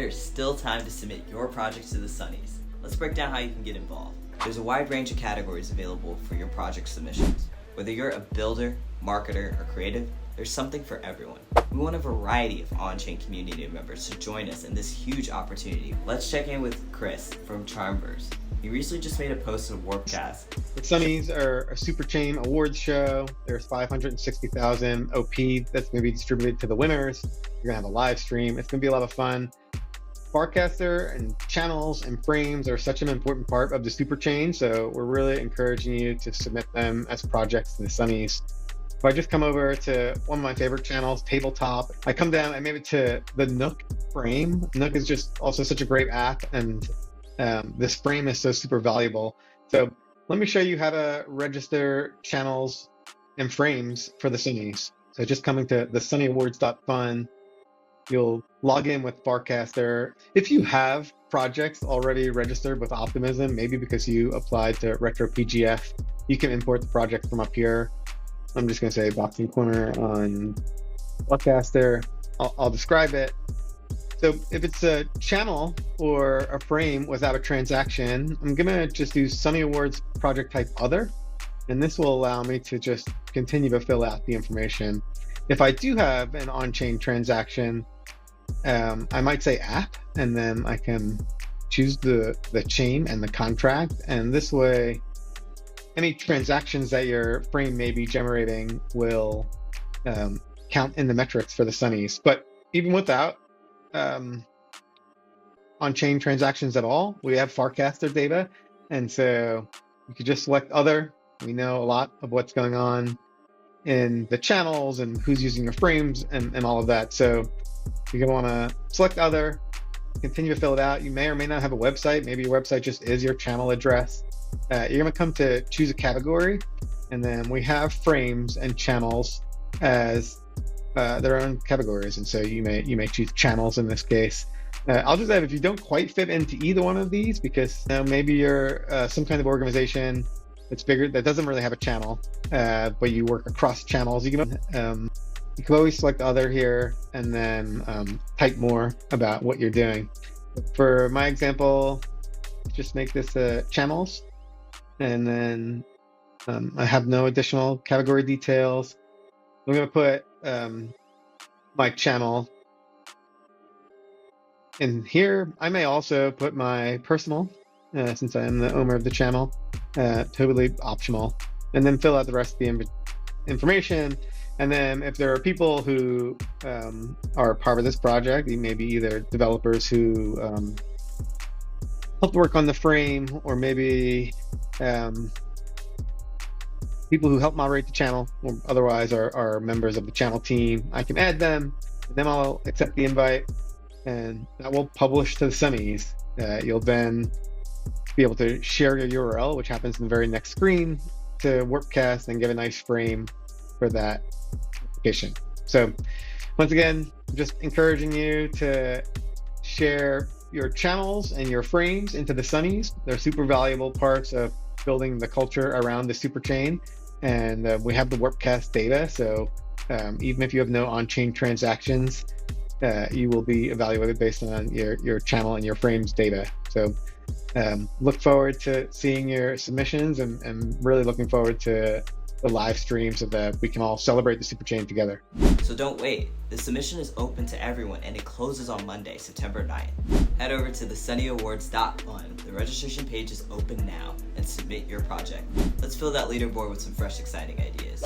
there's still time to submit your projects to the Sunnies. Let's break down how you can get involved. There's a wide range of categories available for your project submissions. Whether you're a builder, marketer, or creative, there's something for everyone. We want a variety of on-chain community members to join us in this huge opportunity. Let's check in with Chris from Charmverse. He recently just made a post on Warpcast. The Sunnies are a super chain awards show. There's 560,000 OP that's going to be distributed to the winners. You're going to have a live stream. It's going to be a lot of fun. Barcaster and channels and frames are such an important part of the super chain, so we're really encouraging you to submit them as projects to the Sunnies. If I just come over to one of my favorite channels, Tabletop, I come down, I made it to the Nook frame. Nook is just also such a great app, and this frame is so super valuable. So let me show you how to register channels and frames for the Sunnies. So just coming to the sunnyawards.fun, you'll log in with Barcaster. If you have projects already registered with Optimism, maybe because you applied to Retro PGF, you can import the project from up here. I'm just going to say Boxing Corner on Barcaster. I'll describe it. So if it's a channel or a frame without a transaction, I'm going to just do Sunny Awards project type other, and this will allow me to just continue to fill out the information. If I do have an on-chain transaction, I might say app, and then I can choose the chain and the contract, and this way any transactions that your frame may be generating will count in the metrics for the Sunnies. But even without on-chain transactions at all, we have Farcaster data, and so you could just select other. We know a lot of what's going on in the channels and who's using your frames and all of that. So you're going to want to select other, continue to fill it out. You may or may not have a website. Maybe your website just is your channel address. You're going to come to choose a category, and then we have frames and channels as their own categories, and so you may choose channels in this case. I'll just add, if you don't quite fit into either one of these, because maybe you're some kind of organization that's bigger that doesn't really have a channel, but you work across channels, you can always select other here and then type more about what you're doing. For my example, just make this channels, and then I have no additional category details. I'm going to put my channel in here. I may also put my personal, since I am the owner of the channel, totally optional, and then fill out the rest of the information. And then if there are people who are part of this project, maybe either developers who helped work on the frame, or maybe people who help moderate the channel, or otherwise are members of the channel team, I can add them, and then I'll accept the invite, and that will publish to the Sunnies. You'll then be able to share your URL, which happens in the very next screen, to Warpcast and give a nice frame for that application. So once again, I'm just encouraging you to share your channels and your frames into the Sunnies. They're super valuable parts of building the culture around the super chain, and we have the Warpcast data, so even if you have no on-chain transactions, you will be evaluated based on your channel and your frames data. So look forward to seeing your submissions, and really looking forward to the live stream so that we can all celebrate the super chain together. So don't wait. The submission is open to everyone, and it closes on Monday, September 9th. Head over to the sunnyawards.fun. The registration page is open now, and submit your project. Let's fill that leaderboard with some fresh, exciting ideas.